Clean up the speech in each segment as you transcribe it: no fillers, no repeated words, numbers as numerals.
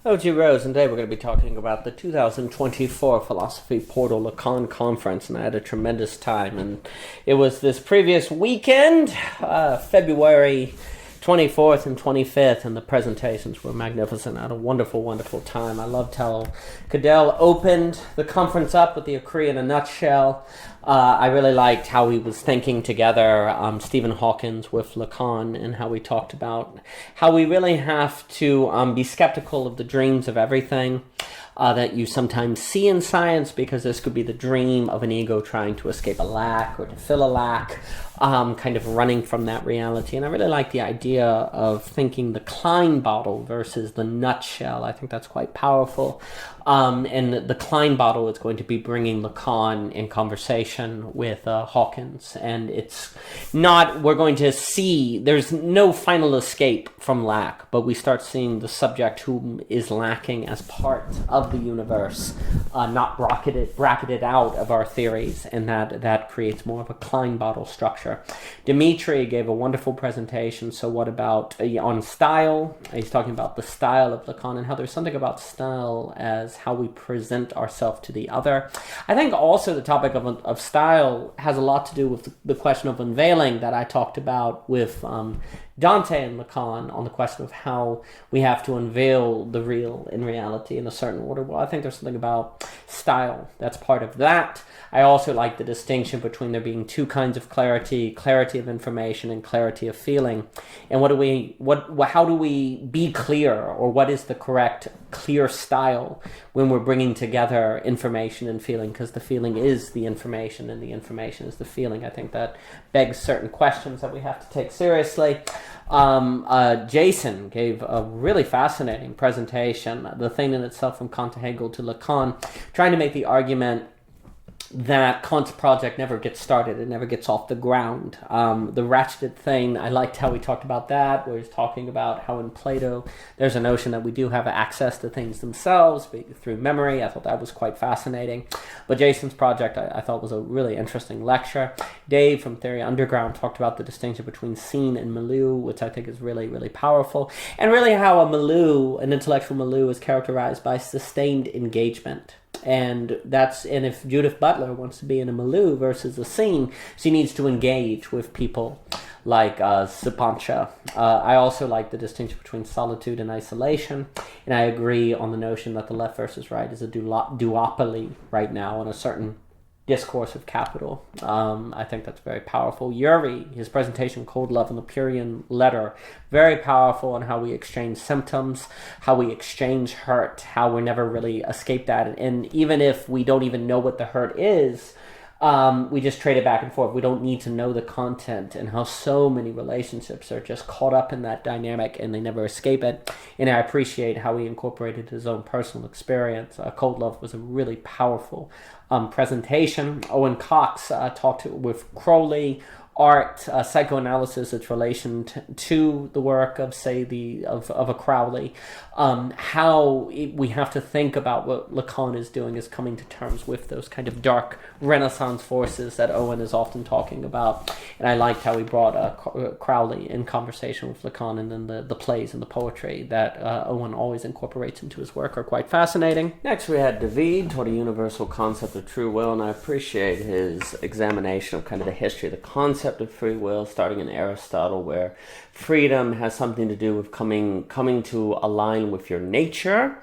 OG Rose, and today we're going to be talking about the 2024 Philosophy Portal Lacan Conference, and I had a tremendous time. And it was this previous weekend, February 24th and 25th, and the presentations were magnificent. I had a wonderful, wonderful time. I loved how Cadell opened the conference up with the Écrits in a nutshell. I really liked how he was thinking together, Stephen Hawkins with Lacan, and how we talked about how we really have to be skeptical of the dreams of everything that you sometimes see in science, because this could be the dream of an ego trying to escape a lack or to fill a lack, kind of running from that reality. And I really like the idea of thinking the Klein bottle versus the nutshell. I think that's quite powerful. And the Klein bottle is going to be bringing Lacan in conversation with Hawkins. And it's not, we're going to see, there's no final escape from lack, but we start seeing the subject who is lacking as part of the universe, not bracketed out of our theories, and that creates more of a Klein bottle structure. Dimitri gave a wonderful presentation. So what about on style? He's talking about the style of Lacan and how there's something about style as how we present ourselves to the other. I think also the topic of style has a lot to do with the question of unveiling that I talked about with Dante and Lacan, on the question of how we have to unveil the real in reality in a certain order. Well, I think there's something about style that's part of that. I also like the distinction between there being two kinds of clarity of information and clarity of feeling. And how do we be clear, or what is the correct clear style when we're bringing together information and feeling? Because the feeling is the information and the information is the feeling. I think that begs certain questions that we have to take seriously. Jason gave a really fascinating presentation, the thing in itself from Kant to Hegel to Lacan, trying to make the argument that Kant's project never gets started, it never gets off the ground. The ratcheted thing, I liked how he talked about that, where he's talking about how in Plato there's a notion that we do have access to things themselves through memory. I thought that was quite fascinating. But Jason's project I thought was a really interesting lecture. Dave from Theory Underground talked about the distinction between scene and milieu, which I think is really, really powerful, and really how an intellectual milieu is characterized by sustained engagement. And if Judith Butler wants to be in a milieu versus a scene, she needs to engage with people like Sapancha. I also like the distinction between solitude and isolation, and I agree on the notion that the left versus right is a duopoly right now on a certain discourse of capital. I think that's very powerful. Yuri, his presentation, Cold Love and the Purian Letter, very powerful on how we exchange symptoms, how we exchange hurt, how we never really escape that. And even if we don't even know what the hurt is, we just trade it back and forth. We don't need to know the content, and how so many relationships are just caught up in that dynamic and they never escape it. And I appreciate how he incorporated his own personal experience. Cold Love was a really powerful presentation. Owen Cox talked with Crowley, art, psychoanalysis, its relation to the work of, say, of a Crowley, how we have to think about what Lacan is doing, is coming to terms with those kind of dark Renaissance forces that Owen is often talking about. And I liked how he brought Crowley in conversation with Lacan, and then the plays and the poetry that Owen always incorporates into his work are quite fascinating. Next we had David toward a universal concept of true will, and I appreciate his examination of kind of the history of the concept of free will, starting in Aristotle, where freedom has something to do with coming to align with your nature,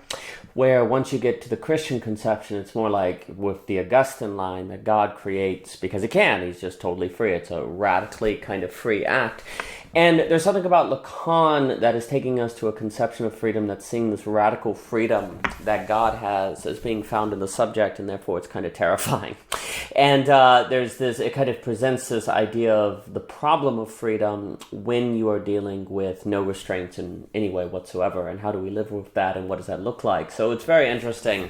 where once you get to the Christian conception, it's more like with the Augustine line that God creates because he can. He's just totally free. It's a radically kind of free act. And there's something about Lacan that is taking us to a conception of freedom that's seeing this radical freedom that God has as being found in the subject, and therefore it's kind of terrifying. And it kind of presents this idea of the problem of freedom when you are dealing with no restraints in any way whatsoever, and how do we live with that, and what does that look like? So it's very interesting,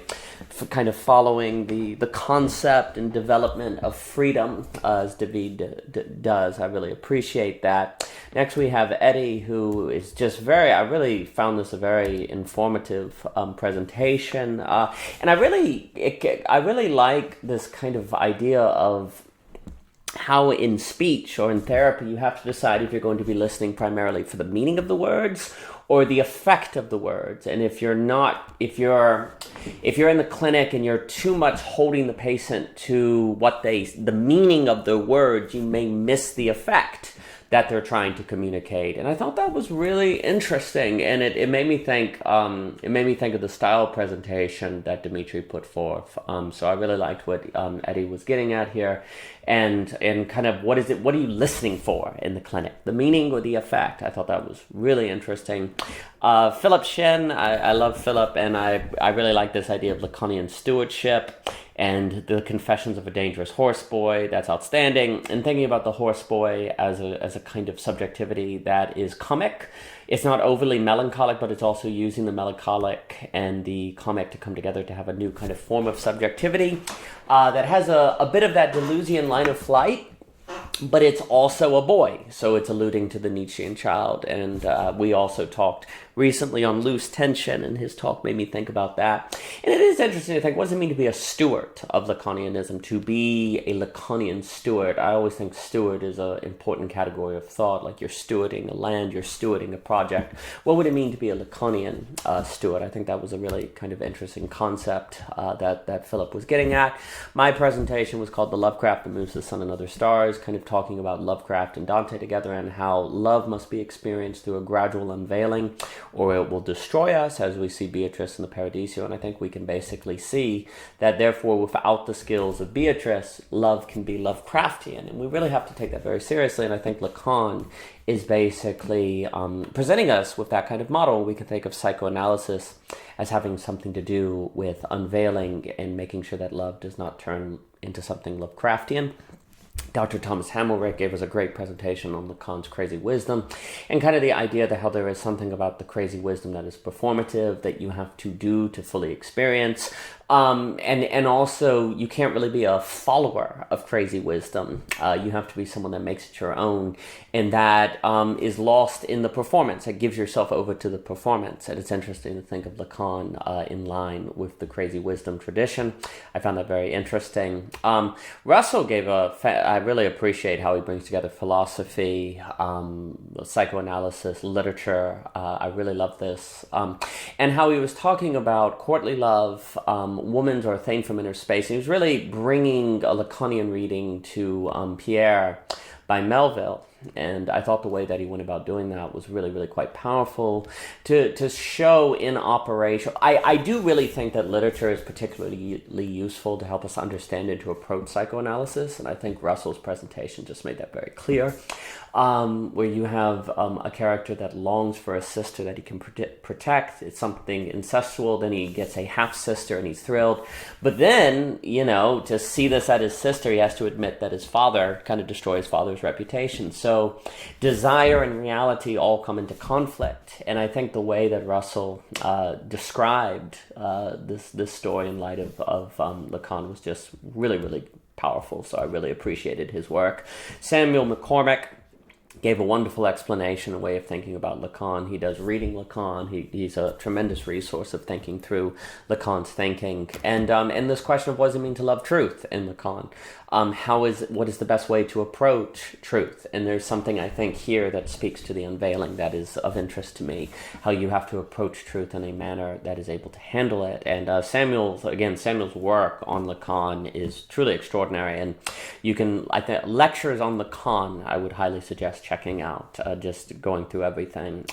kind of following the concept and development of freedom as David does. I really appreciate that. Next we have Eddie, who is just I really found this a very informative presentation, and I really like this kind of idea of how in speech or in therapy you have to decide if you're going to be listening primarily for the meaning of the words or the effect of the words. And if you're in the clinic and you're too much holding the patient to the meaning of the words, you may miss the effect that they're trying to communicate. And I thought that was really interesting, and it made me think. It made me think of the style presentation that Dimitri put forth. So I really liked what Eddie was getting at here, and kind of what are you listening for in the clinic, the meaning or the effect? I thought that was really interesting. Philip Shin, I love Philip, and I really like this idea of Lacanian stewardship and the Confessions of a Dangerous Horseboy. That's outstanding. And thinking about the horseboy as a kind of subjectivity that is comic. It's not overly melancholic, but it's also using the melancholic and the comic to come together to have a new kind of form of subjectivity that has a bit of that Deleuzian line of flight, but it's also a boy, so it's alluding to the Nietzschean child. And we also talked recently on loose tension, and his talk made me think about that. And it is interesting to think, what does it mean to be a steward of Lacanianism, to be a Lacanian steward? I always think steward is an important category of thought, like you're stewarding a land, you're stewarding a project. What would it mean to be a Lacanian steward? I think that was a really kind of interesting concept that Philip was getting at. My presentation was called The Lovecraft That Moves the Sun and Other Stars, kind of talking about Lovecraft and Dante together and how love must be experienced through a gradual unveiling, or it will destroy us, as we see Beatrice in the Paradiso. And I think we can basically see that, therefore, without the skills of Beatrice, love can be Lovecraftian. And we really have to take that very seriously. And I think Lacan is basically presenting us with that kind of model. We can think of psychoanalysis as having something to do with unveiling and making sure that love does not turn into something Lovecraftian. Dr. Thomas Hammelrick gave us a great presentation on Lacan's crazy wisdom, and kind of the idea that how there is something about the crazy wisdom that is performative, that you have to do to fully experience. And also, you can't really be a follower of crazy wisdom. You have to be someone that makes it your own, and that is lost in the performance. That gives yourself over to the performance. And it's interesting to think of Lacan in line with the crazy wisdom tradition. I found that very interesting. Russell gave I really appreciate how he brings together philosophy, psychoanalysis, literature. I really love this. And how he was talking about courtly love, Woman's or a Thing from Inner Space. He was really bringing a Lacanian reading to Pierre by Melville. And I thought the way that he went about doing that was really, really quite powerful to show in operation. I do really think that literature is particularly useful to help us understand and to approach psychoanalysis. And I think Russell's presentation just made that very clear. Where you have a character that longs for a sister that he can protect. It's something incestual. Then he gets a half-sister and he's thrilled. But then, to see this at his sister, he has to admit that his father kind of destroys his father's reputation. So desire and reality all come into conflict. And I think the way that Russell described this story in light of Lacan was just really, really powerful. So I really appreciated his work. Samuel McCormick gave a wonderful explanation, a way of thinking about Lacan. He does reading Lacan. He's a tremendous resource of thinking through Lacan's thinking. And this question of what does it mean to love truth in Lacan? What is the best way to approach truth? And there's something I think here that speaks to the unveiling that is of interest to me, how you have to approach truth in a manner that is able to handle it. And Samuel's work on Lacan is truly extraordinary. And you can, I think, lectures on Lacan, I would highly suggest checking out, just going through everything.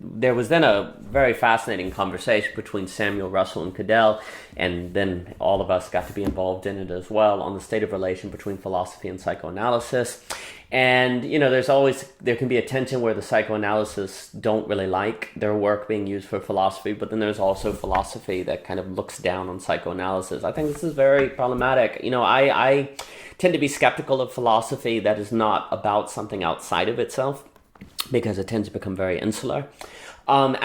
There was then a very fascinating conversation between Samuel, Russell, and Cadell, and then all of us got to be involved in it as well, on the state of relation between philosophy and psychoanalysis. And, there can be a tension where the psychoanalysts don't really like their work being used for philosophy, but then there's also philosophy that kind of looks down on psychoanalysis. I think this is very problematic. I tend to be skeptical of philosophy that is not about something outside of itself, because it tends to become very insular. And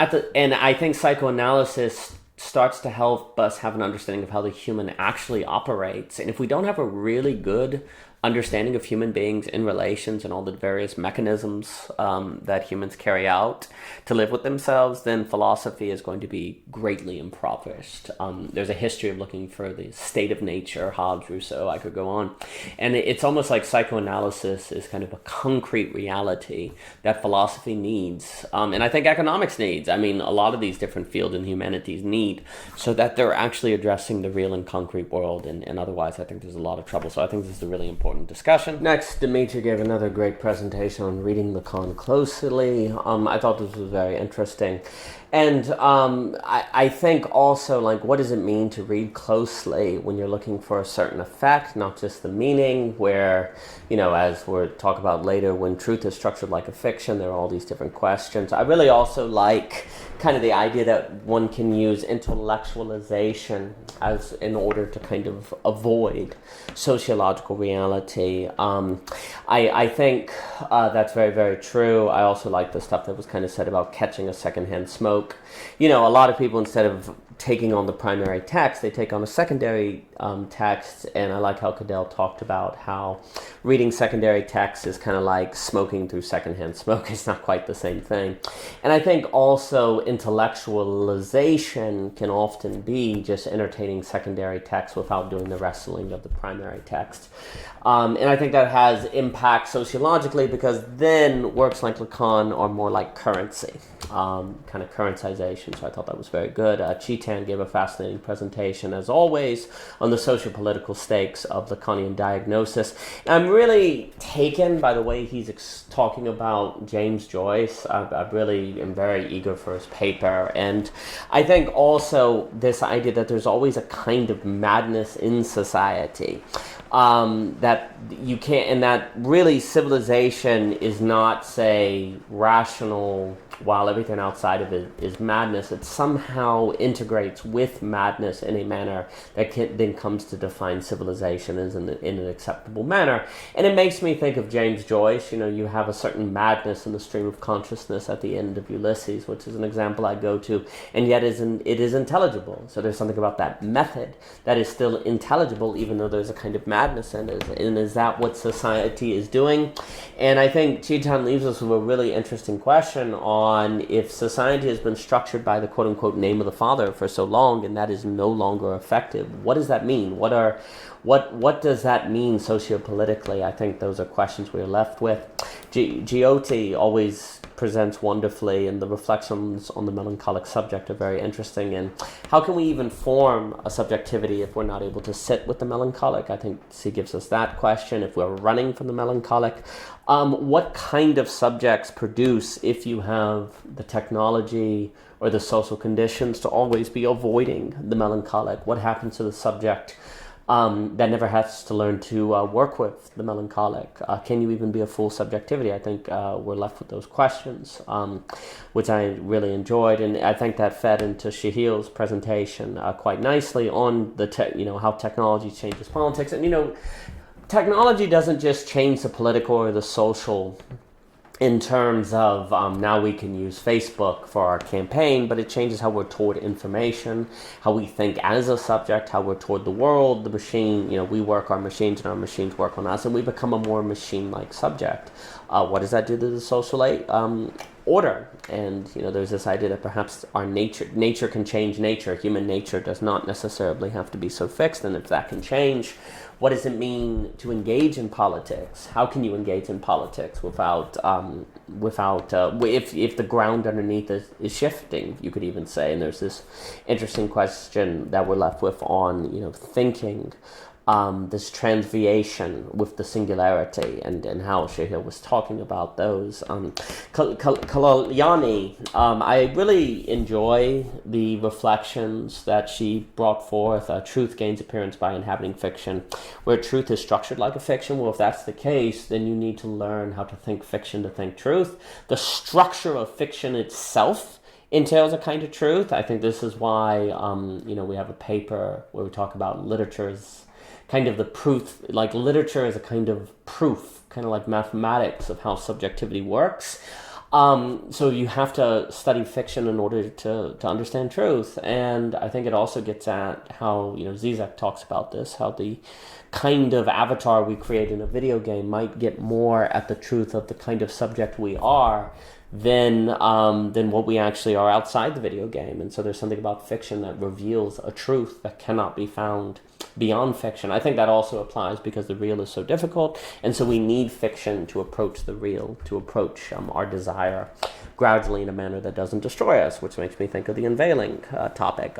I think psychoanalysis starts to help us have an understanding of how the human actually operates. And if we don't have a really good understanding of human beings in relations and all the various mechanisms that humans carry out to live with themselves, then philosophy is going to be greatly impoverished. There's a history of looking for the state of nature, Hobbes, Rousseau, I could go on. And it's almost like psychoanalysis is kind of a concrete reality that philosophy needs. And I think economics needs. I mean, a lot of these different fields in humanities need, so that they're actually addressing the real and concrete world. And otherwise, I think there's a lot of trouble. So I think this is a really important discussion. Next, Dimitri gave another great presentation on reading Lacan closely. I thought this was very interesting. And I think also, like, what does it mean to read closely when you're looking for a certain effect, not just the meaning, where, you know, as we'll talk about later, when truth is structured like a fiction, there are all these different questions. I really also like kind of the idea that one can use intellectualization as in order to kind of avoid sociological reality. I think that's very, very true. I also like the stuff that was kind of said about catching a secondhand smoke. You know, a lot of people, instead of taking on the primary text, they take on a secondary text, and I like how Cadell talked about how reading secondary text is kind of like smoking through secondhand smoke. It's not quite the same thing. And I think also intellectualization can often be just entertaining secondary text without doing the wrestling of the primary text. And I think that has impact sociologically, because then works like Lacan are more like currency, kind of currencization. So I thought that was very good. Chetan gave a fascinating presentation, as always, on the socio-political stakes of Lacanian diagnosis. And I'm really taken by the way he's talking about James Joyce. I really am very eager for his paper. And I think also this idea that there's always a kind of madness in society. That you can't, and that really civilization is not, say, rational while everything outside of it is madness. It somehow integrates with madness in a manner that then comes to define civilization as in an acceptable manner. And it makes me think of James Joyce. You know, you have a certain madness in the stream of consciousness at the end of Ulysses, which is an example I go to, and yet it is intelligible. So there's something about that method that is still intelligible, even though there's a kind of madness in it. And is that what society is doing? And I think Chetan leaves us with a really interesting question on if society has been structured by the quote-unquote name of the father for so long, and that is no longer effective. What does that mean? What does that mean sociopolitically? I think those are questions we're left with. Giotti always presents wonderfully, and the reflections on the melancholic subject are very interesting. And how can we even form a subjectivity if we're not able to sit with the melancholic? I think he gives us that question. If we're running from the melancholic, what kind of subjects produce if you have the technology or the social conditions to always be avoiding the melancholic? What happens to the subject that never has to learn to work with the melancholic? Can you even be a full subjectivity? I think we're left with those questions, which I really enjoyed, and I think that fed into Shahil's presentation quite nicely on the how technology changes politics. And technology doesn't just change the political or the social in terms of now we can use Facebook for our campaign, but it changes how we're toward information, how we think as a subject, how we're toward the world, the machine. We work our machines and our machines work on us, and we become a more machine-like subject. What does that do to the social order? And there's this idea that perhaps our nature can change nature. Human nature does not necessarily have to be so fixed, and if that can change, what does it mean to engage in politics? How can you engage in politics without if the ground underneath is shifting, you could even say. And there's this interesting question that we're left with on thinking this transviation with the singularity, and how Shahil was talking about those. Kalyani, I really enjoy the reflections that she brought forth. Truth gains appearance by inhabiting fiction, where truth is structured like a fiction. Well, if that's the case, then you need to learn how to think fiction to think truth. The structure of fiction itself entails a kind of truth. I think this is why we have a paper where we talk about literature's kind of the proof, like literature is a kind of proof, kind of like mathematics of how subjectivity works. So you have to study fiction in order to understand truth. And I think it also gets at how, Zizek talks about this, how the kind of avatar we create in a video game might get more at the truth of the kind of subject we are than what we actually are outside the video game. And so there's something about fiction that reveals a truth that cannot be found beyond fiction. I think that also applies because the real is so difficult, and so we need fiction to approach the real, to approach our desire gradually in a manner that doesn't destroy us, which makes me think of the unveiling topic.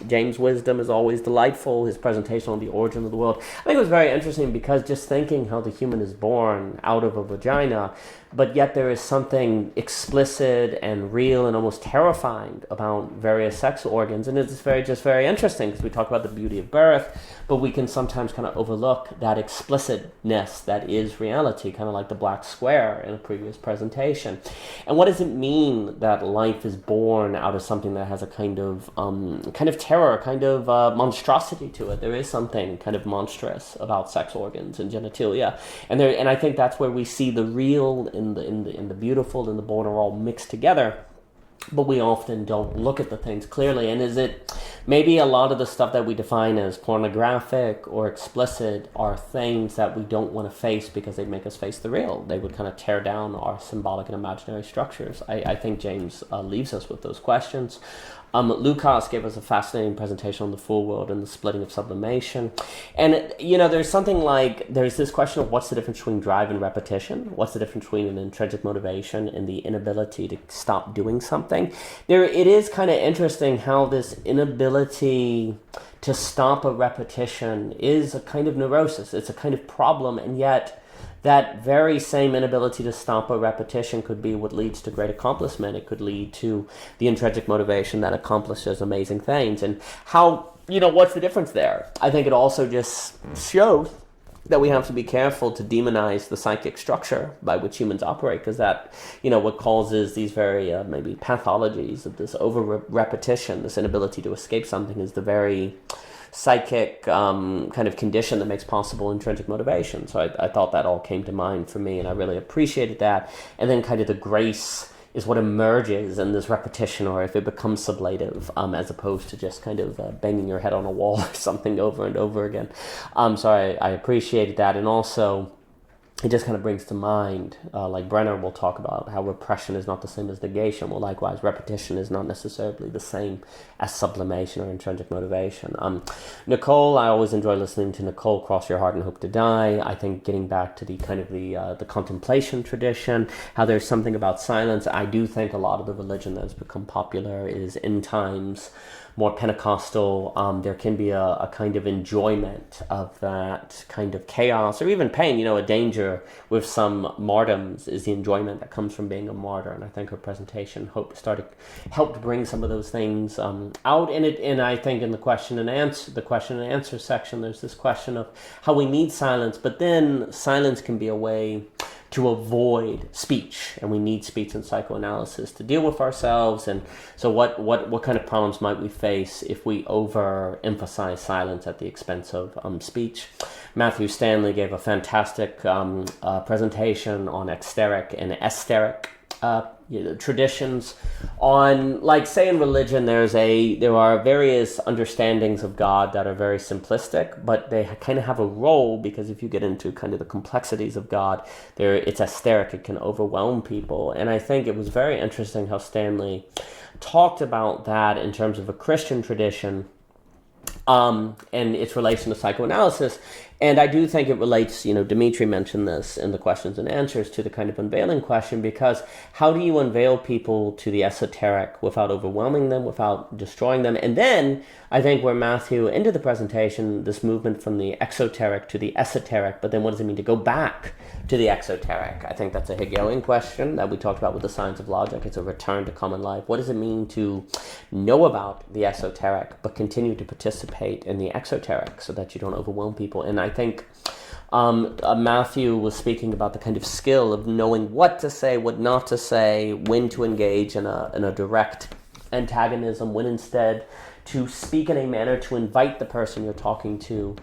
James' wisdom is always delightful. His presentation on the origin of the world, I think it was very interesting, because just thinking how the human is born out of a vagina, but yet there is something explicit and real and almost terrifying about various sex organs. And it's very interesting, because we talk about the beauty of birth, but we can sometimes kind of overlook that explicitness that is reality, kind of like the black square in a previous presentation. And what does it mean that life is born out of something that has a kind of terror, kind of monstrosity to it? There is something kind of monstrous about sex organs and genitalia, and I think that's where we see the real and the beautiful and the born are all mixed together. But we often don't look at the things clearly. And is it maybe a lot of the stuff that we define as pornographic or explicit are things that we don't want to face because they make us face the real? They would kind of tear down our symbolic and imaginary structures. I think James leaves us with those questions. Lucas gave us a fascinating presentation on the full world and the splitting of sublimation. And, there's something like, there's this question of what's the difference between drive and repetition? What's the difference between an intrinsic motivation and the inability to stop doing something? It is kind of interesting how this inability to stop a repetition is a kind of neurosis. It's a kind of problem, and yet that very same inability to stop a repetition could be what leads to great accomplishment. It could lead to the intrinsic motivation that accomplishes amazing things. And how, what's the difference there? I think it also just shows that we have to be careful to demonize the psychic structure by which humans operate, because that, what causes these very maybe pathologies of this over repetition, this inability to escape something, is the very psychic kind of condition that makes possible intrinsic motivation. So I thought that all came to mind for me, and I really appreciated that. And then kind of the grace is what emerges in this repetition, or if it becomes sublative, as opposed to just kind of banging your head on a wall or something over and over again. So I appreciated that. And also, it just kind of brings to mind, like Brenner will talk about, how repression is not the same as negation. Well, likewise, repetition is not necessarily the same as sublimation or intrinsic motivation. Nicole, I always enjoy listening to Nicole, Cross Your Heart and Hope to Die. I think getting back to the kind of the contemplation tradition, how there's something about silence. I do think a lot of the religion that has become popular is in times more Pentecostal. There can be a kind of enjoyment of that kind of chaos or even pain. A danger with some martyrdoms is the enjoyment that comes from being a martyr. And I think her presentation helped bring some of those things out. And I think in the question and answer section, there's this question of how we need silence, but then silence can be a way to avoid speech, and we need speech in psychoanalysis to deal with ourselves. And so what kind of problems might we face if we overemphasize silence at the expense of speech? Matthew Stanley gave a fantastic presentation on exteric and esteric traditions. On, like, say in religion, there are various understandings of God that are very simplistic, but they kind of have a role, because if you get into kind of the complexities of God, it's esteric, it can overwhelm people. And I think it was very interesting how Stanley talked about that in terms of a Christian tradition, and its relation to psychoanalysis. And I do think it relates, Dimitri mentioned this in the questions and answers, to the kind of unveiling question, because how do you unveil people to the esoteric without overwhelming them, without destroying them? And then I think where Matthew ended the presentation, this movement from the exoteric to the esoteric, but then what does it mean to go back to the exoteric? I think that's a Hegelian question that we talked about with the science of logic. It's a return to common life. What does it mean to know about the esoteric, but continue to participate in the exoteric so that you don't overwhelm people? And I think Matthew was speaking about the kind of skill of knowing what to say, what not to say, when to engage in a direct antagonism, when instead to speak in a manner to invite the person you're talking to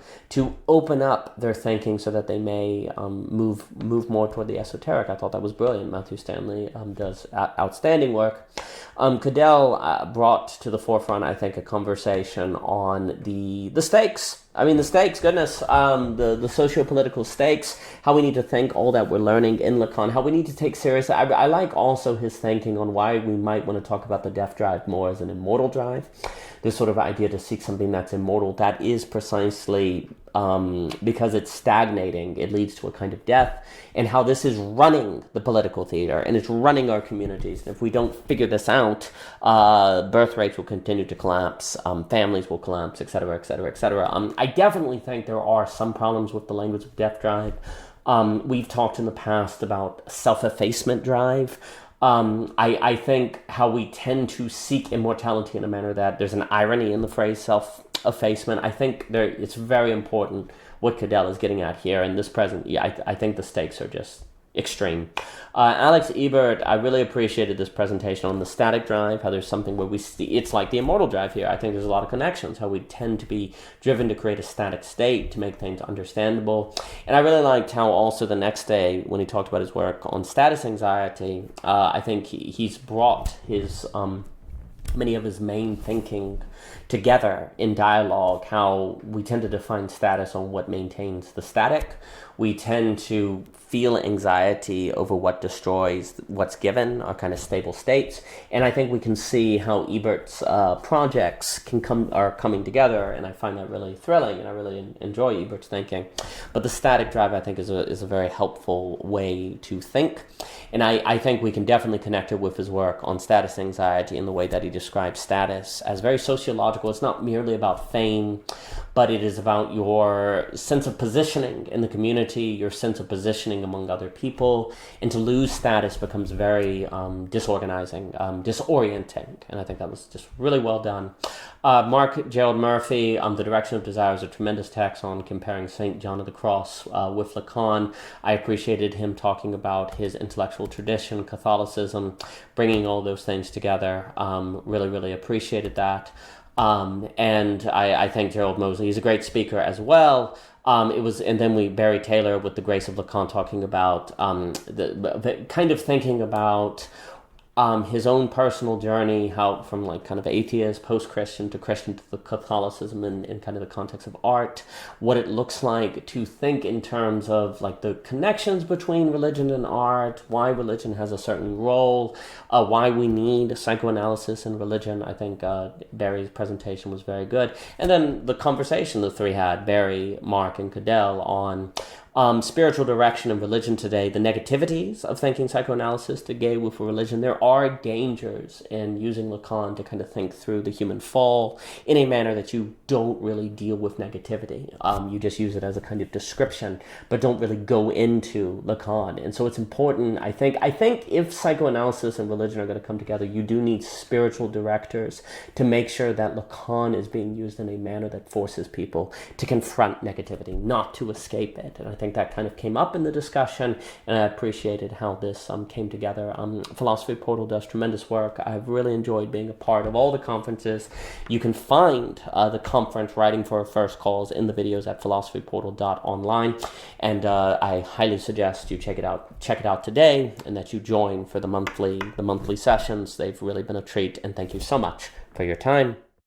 open up their thinking so that they may move more toward the esoteric. I thought that was brilliant. Matthew Stanley does outstanding work. Cadell brought to the forefront, I think, a conversation on the stakes. I mean, the stakes, goodness, the socio-political stakes, how we need to think all that we're learning in Lacan, how we need to take seriously. I like also his thinking on why we might want to talk about the death drive more as an immortal drive. This sort of idea to seek something that's immortal, that is precisely because it's stagnating, it leads to a kind of death, and how this is running the political theater, and it's running our communities. And if we don't figure this out, birth rates will continue to collapse, families will collapse, etc., etc., etc. I definitely think there are some problems with the language of death drive. We've talked in the past about self-effacement drive. I think how we tend to seek immortality in a manner that there's an irony in the phrase self-effacement. I think it's very important what Cadell is getting at here in this present. I think the stakes are just extreme. Alex Ebert, I really appreciated this presentation on the static drive, how there's something where we see, it's like the immortal drive here. I think there's a lot of connections, how we tend to be driven to create a static state, to make things understandable. And I really liked how also the next day, when he talked about his work on status anxiety, I think he's brought his many of his main thinking together in dialogue, how we tend to define status on what maintains the static. We tend to feel anxiety over what destroys what's given, our kind of stable states. And I think we can see how Ebert's projects are coming together, and I find that really thrilling, and I really enjoy Ebert's thinking. But the static drive, I think, is a very helpful way to think. And I think we can definitely connect it with his work on status anxiety in the way that he describes status as very sociological. It's not merely about fame, but it is about your sense of positioning in the community, your sense of positioning among other people. And to lose status becomes very disorganizing, disorienting. And I think that was just really well done. Mark Gerald Murphy, The Direction of Desire, is a tremendous text on comparing St. John of the Cross with Lacan. I appreciated him talking about his intellectual tradition, Catholicism, bringing all those things together. Really, really appreciated that. And I think Gerald Mosley, he's a great speaker as well. And then Barry Taylor with The Grace of Lacan, talking about the kind of thinking about his own personal journey, how from like kind of atheist, post-Christian to Christian to the Catholicism in kind of the context of art, what it looks like to think in terms of like the connections between religion and art, why religion has a certain role, why we need psychoanalysis and religion. I think Barry's presentation was very good. And then the conversation the three had, Barry, Mark, and Cadell, on spiritual direction and religion today, the negativities of thinking psychoanalysis to gay with religion. There are dangers in using Lacan to kind of think through the human fall in a manner that you don't really deal with negativity. You just use it as a kind of description, but don't really go into Lacan. And so it's important, I think if psychoanalysis and religion are going to come together, you do need spiritual directors to make sure that Lacan is being used in a manner that forces people to confront negativity, not to escape it. And I think that kind of came up in the discussion, and I appreciated how this came together. Philosophy Portal does tremendous work. I've really enjoyed being a part of all the conferences. You can find the conference Writing for a First Cause in the videos at philosophyportal.online, and I highly suggest you check it out today, and that you join for the monthly sessions. They've really been a treat, and thank you so much for your time.